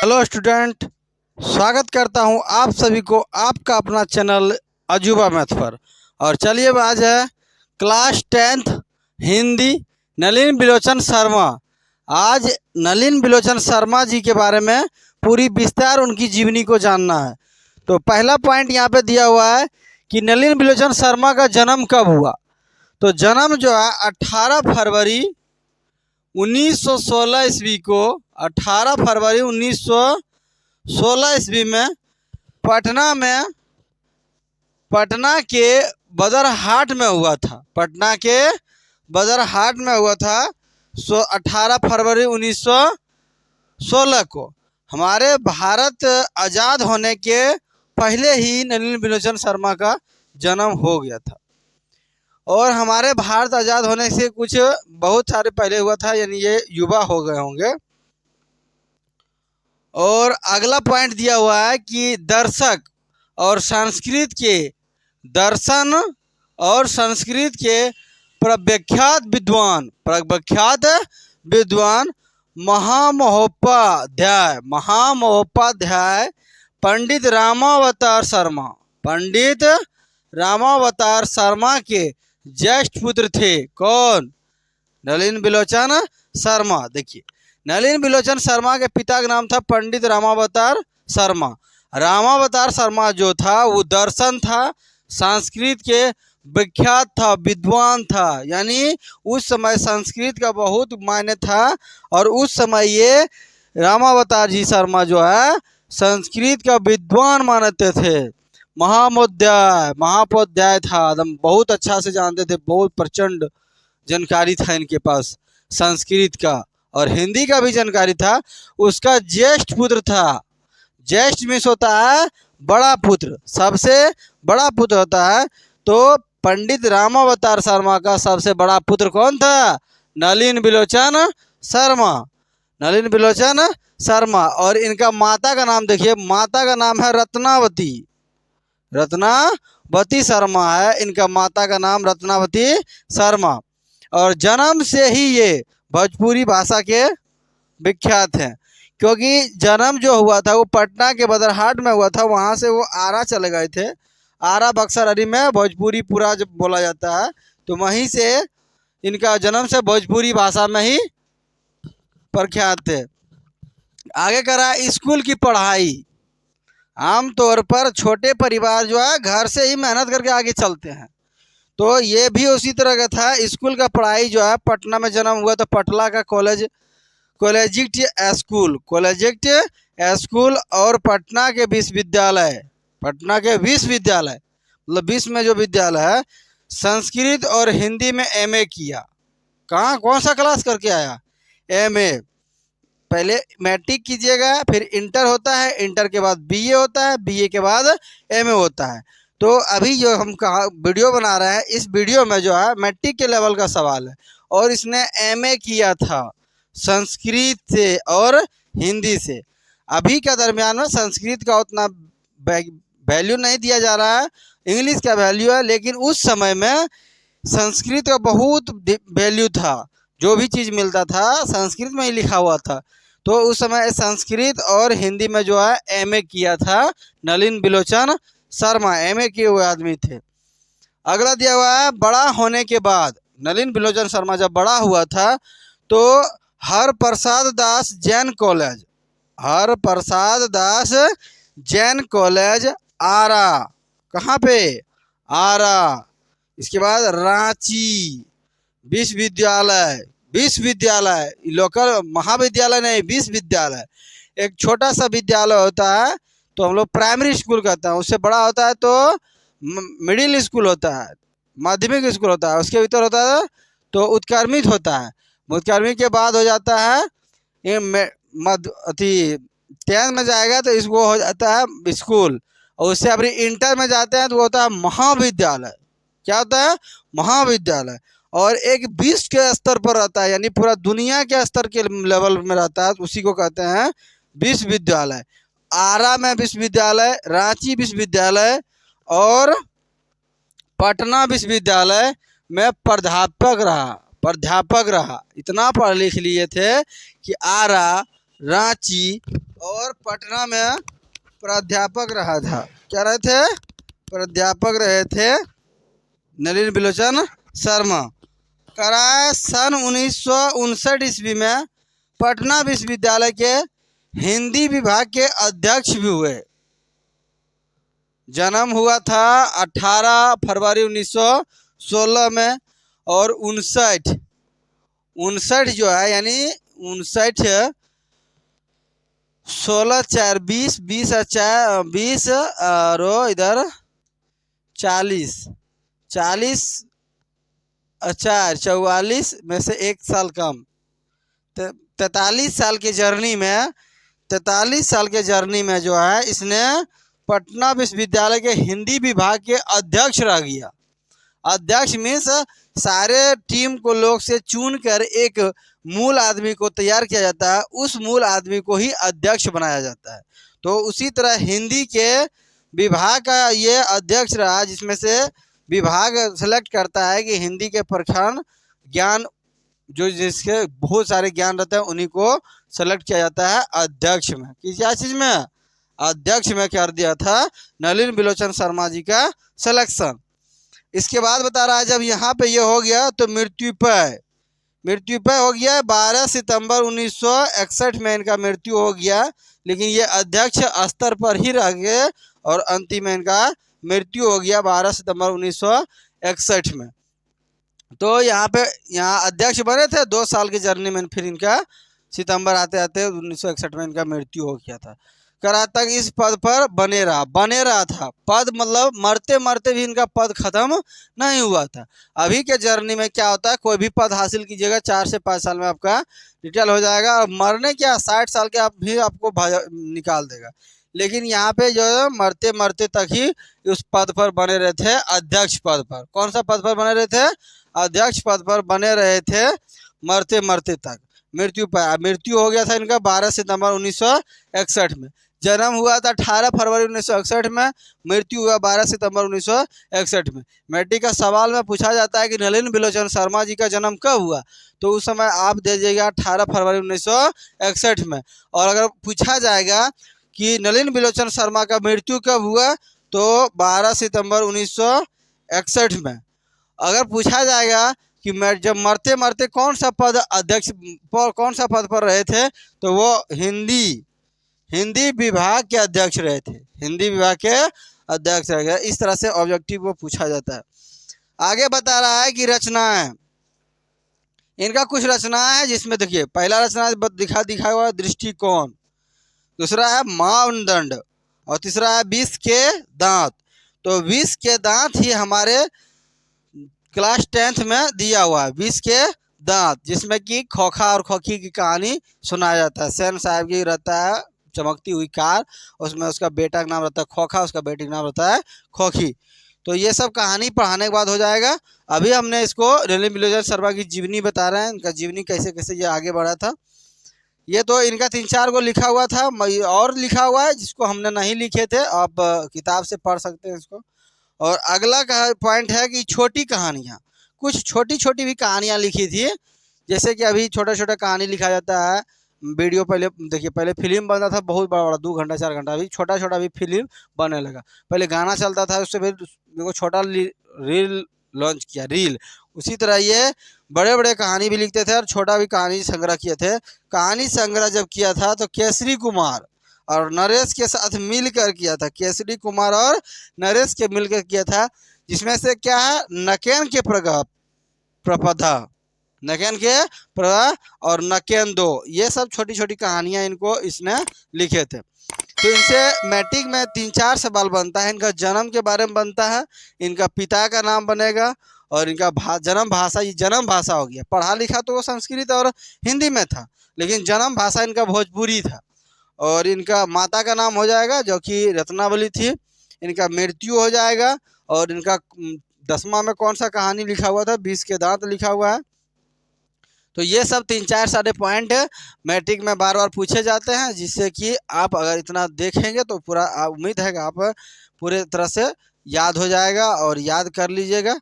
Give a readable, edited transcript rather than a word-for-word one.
Hello student, स्वागत करता हूं आप सभी को आपका अपना चैनल अजूबा मैथ पर। और चलिए आज है क्लास 10th हिंदी नलिन बिलोचन शर्मा। आज नलिन बिलोचन शर्मा जी के बारे में पूरी विस्तार उनकी जीवनी को जानना है। तो पहला पॉइंट यहाँ पे दिया हुआ है कि नलिन बिलोचन शर्मा का जन्म कब हुआ। तो जन्म जो है 18 फरवरी 1916 ईस्वी को 18 फरवरी 1916 ईस्वी में पटना के बदरहाट में हुआ था। पटना के बदरहाट में हुआ था 18 फरवरी 1916 को। हमारे भारत आज़ाद होने के पहले ही नलिन बिलोचन शर्मा का जन्म हो गया था। और हमारे भारत आज़ाद होने से कुछ बहुत सारे पहले हुआ था, यानी ये युवा हो गए होंगे। और अगला पॉइंट दिया हुआ है कि दर्शन और संस्कृत के प्रख्यात विद्वान महामहोपाध्याय पंडित रामावतार शर्मा के ज्येष्ठ पुत्र थे। कौन? नलिन बिलोचन शर्मा। देखिए, नलिन बिलोचन शर्मा के पिता का नाम था पंडित रामावतार शर्मा। रामावतार शर्मा जो था वो दर्शन था, संस्कृत के विख्यात था, विद्वान था, यानी उस समय संस्कृत का बहुत मायने था। और उस समय ये रामावतार जी शर्मा जो है संस्कृत का विद्वान मानते थे। महापोध्याय था, एकदम बहुत अच्छा से जानते थे, बहुत प्रचंड जानकारी था इनके पास संस्कृत का, और हिंदी का भी जानकारी था। उसका ज्येष्ठ पुत्र था। ज्येष्ठ मीन्स होता है बड़ा पुत्र, सबसे बड़ा पुत्र होता है। तो पंडित रामावतार शर्मा का सबसे बड़ा पुत्र कौन था? नलिन बिलोचन शर्मा। और इनका माता का नाम देखिए, माता का नाम है रत्नावती शर्मा है। इनका माता का नाम रत्नावती शर्मा। और जन्म से ही ये भोजपुरी भाषा के विख्यात हैं, क्योंकि जन्म जो हुआ था वो पटना के बदरहाट में हुआ था। वहाँ से वो आरा चले गए थे। आरा बक्सर अरी में भोजपुरी पूरा जब बोला जाता है, तो वहीं से इनका जन्म से भोजपुरी भाषा में ही प्रख्यात थे। आगे करा स्कूल की पढ़ाई। आमतौर पर छोटे परिवार जो है घर से ही मेहनत करके आगे चलते हैं, तो ये भी उसी तरह का था। स्कूल का पढ़ाई जो है पटना में जन्म हुआ, तो पटना का कॉलेजिएट स्कूल और पटना के विश्वविद्यालय मतलब विश्व में जो विद्यालय है, संस्कृत और हिंदी में एमए किया। कौन सा क्लास करके आया? एमए। पहले मैट्रिक कीजिएगा, फिर इंटर होता है, इंटर के बाद बीए होता है, बीए के बाद एमए होता है। तो अभी जो हम वीडियो बना रहे हैं, इस वीडियो में जो है मैट्रिक के लेवल का सवाल है, और इसने एमए किया था संस्कृत से और हिंदी से। अभी के दरमियान में संस्कृत का उतना वैल्यू नहीं दिया जा रहा है, इंग्लिश का वैल्यू है। लेकिन उस समय में संस्कृत का बहुत वैल्यू था, जो भी चीज़ मिलता था संस्कृत में ही लिखा हुआ था। तो उस समय संस्कृत और हिंदी में जो है एमए किया था नलिन बिलोचन शर्मा, एमए किए हुए आदमी थे। अगला दिया हुआ है बड़ा होने के बाद। नलिन बिलोचन शर्मा जब बड़ा हुआ था तो हरप्रसाद दास जैन कॉलेज आरा। कहाँ पे? आरा। इसके बाद रांची विश्वविद्यालय, लोकल महाविद्यालय नहीं, विश्वविद्यालय। एक छोटा सा विद्यालय होता है तो हम लोग प्राइमरी स्कूल कहते हैं, उससे बड़ा होता है तो मिडिल स्कूल होता है, माध्यमिक स्कूल होता है, उसके भीतर होता है तो उत्क्रमित होता है। उत्क्रमित के बाद हो जाता है ये 10th में जाएगा तो इसको हो जाता है स्कूल, और उससे अभी इंटर में जाते हैं तो वो होता है महाविद्यालय। क्या होता है? महाविद्यालय। और एक विश्व के स्तर पर रहता है, यानी पूरा दुनिया के स्तर के लेवल में रहता है, उसी को कहते हैं विश्वविद्यालय। आरा में विश्वविद्यालय, रांची विश्वविद्यालय और पटना विश्वविद्यालय में प्राध्यापक रहा। इतना पढ़ लिख लिए थे कि आरा, रांची और पटना में प्राध्यापक रहा था। क्या रहे थे? प्राध्यापक रहे थे नलिन बिलोचन शर्मा। कराए सन 1959 ईस्वी में पटना विश्वविद्यालय के हिंदी विभाग के अध्यक्ष भी हुए। जन्म हुआ था 18 फरवरी 1916 में और 59 जो है यानी 59 16 4 20 20 और इधर 40 4 44 में से एक साल कम 43 साल की जर्नी में 43 साल के जर्नी में जो है इसने पटना विश्वविद्यालय के हिंदी विभाग के अध्यक्ष रह गया। अध्यक्ष मीन्स सारे टीम को लोग से चुन कर एक मूल आदमी को तैयार किया जाता है, उस मूल आदमी को ही अध्यक्ष बनाया जाता है। तो उसी तरह हिंदी के विभाग का ये अध्यक्ष रहा, जिसमें से विभाग सेलेक्ट करता है कि हिंदी के प्रखंड ज्ञान जो जिसके बहुत सारे ज्ञान रहते हैं उन्हीं को सेलेक्ट किया जाता है अध्यक्ष में। किस क्या चीज़ में? अध्यक्ष में कर दिया था नलिन बिलोचन शर्मा जी का सिलेक्शन। इसके बाद बता रहा है जब यहाँ पे ये हो गया तो मृत्युपय हो गया 12 सितंबर 1961 में इनका मृत्यु हो गया, लेकिन ये अध्यक्ष स्तर पर ही रह गए और अंतिम में इनका मृत्यु हो गया 12 सितंबर 1961 में। तो यहाँ अध्यक्ष बने थे 2 साल की जर्नी में, फिर इनका सितंबर आते आते 1961 में इनका मृत्यु हो गया था। करा तक इस पद पर बने रहा था। पद मतलब मरते मरते भी इनका पद खत्म नहीं हुआ था। अभी के जर्नी में क्या होता है, कोई भी पद हासिल कीजिएगा 4 से 5 साल में आपका रिटायर हो जाएगा और मरने क्या 60 साल के आप भी आपको निकाल देगा। लेकिन यहाँ पे जो है मरते मरते तक ही उस पद पर बने रहे थे, अध्यक्ष पद पर। कौन सा पद पर बने रहे थे? अध्यक्ष पद पर बने रहे थे मरते मरते तक। मृत्यु हो गया था इनका 12 सितंबर 1961 में। जन्म हुआ था 18 फरवरी 1961 में, मृत्यु हुआ 12 सितंबर 1961 में। मैट्रिक का सवाल में पूछा जाता है कि नलिन बिलोचन शर्मा जी का जन्म कब हुआ, तो उस समय आप दे दीजिएगा 18 फरवरी 1961 में। और अगर पूछा जाएगा कि नलिन बिलोचन शर्मा का मृत्यु कब हुआ, तो 12 सितंबर 1961 में। अगर पूछा जाएगा कि मैं जब मरते मरते कौन सा पद पर रहे थे, तो वो हिंदी विभाग के अध्यक्ष रहे थे। हिंदी विभाग के अध्यक्ष रह गए। इस तरह से ऑब्जेक्टिव को पूछा जाता है। आगे बता रहा है कि रचनाएं, इनका कुछ रचनाएं हैं जिसमें देखिए पहला रचना दिखा हुआ दृष्टिकोण, दूसरा है मानदंड और तीसरा है विष के दांत। तो विष के दांत ही हमारे क्लास 10th में दिया हुआ है, विष के दांत, जिसमें कि खोखा और खोखी की कहानी सुनाया जाता है। सेन साहब की रहता है चमकती हुई कार, उसमें उसका बेटा का नाम रहता है खोखा, उसका बेटी का नाम रहता है खोखी। तो ये सब कहानी पढ़ाने के बाद हो जाएगा। अभी हमने इसको नलिन बिलोचन शर्मा की जीवनी बता रहे हैं, इनका जीवनी कैसे कैसे ये आगे बढ़ा था। ये तो इनका 3-4 को लिखा हुआ था, और लिखा हुआ है जिसको हमने नहीं लिखे थे, आप किताब से पढ़ सकते हैं इसको। और अगला पॉइंट है कि छोटी कहानियाँ, कुछ छोटी छोटी भी कहानियाँ लिखी थी, जैसे कि अभी छोटा छोटा कहानी लिखा जाता है। वीडियो पहले देखिए, पहले फिल्म बनता था बहुत बड़ा बड़ा 2 घंटा 4 घंटा, अभी छोटा छोटा भी फिल्म बनने लगा। पहले गाना चलता था, उससे फिर देखो छोटा रील लॉन्च किया, रील। उसी तरह ये बड़े बड़े कहानी भी लिखते थे और छोटा भी कहानी संग्रह किए थे। कहानी संग्रह जब किया था तो केसरी कुमार और नरेश के साथ मिलकर किया था। केसरी कुमार और नरेश के मिलकर किया था, जिसमें से क्या है, नकेन के प्रपदा, नकेन के प्रभा और नकेन दो, ये सब छोटी छोटी कहानियां इनको इसने लिखे थे। तो इनसे मैट्रिक में 3-4 सवाल बनता है। इनका जन्म के बारे में बनता है, इनका पिता का नाम बनेगा और इनका जन्म भाषा, ये जन्म भाषा हो गया। पढ़ा लिखा तो वो संस्कृत और हिंदी में था, लेकिन जन्म भाषा इनका भोजपुरी था। और इनका माता का नाम हो जाएगा जो कि रत्नावली थी। इनका मृत्यु हो जाएगा और इनका 10वां में कौन सा कहानी लिखा हुआ था, विष के दांत लिखा हुआ है। तो ये सब 3-4 सारे पॉइंट मैट्रिक में बार बार पूछे जाते हैं, जिससे कि आप अगर इतना देखेंगे तो पूरा उम्मीद है कि आप पूरे तरह से याद हो जाएगा और याद कर लीजिएगा।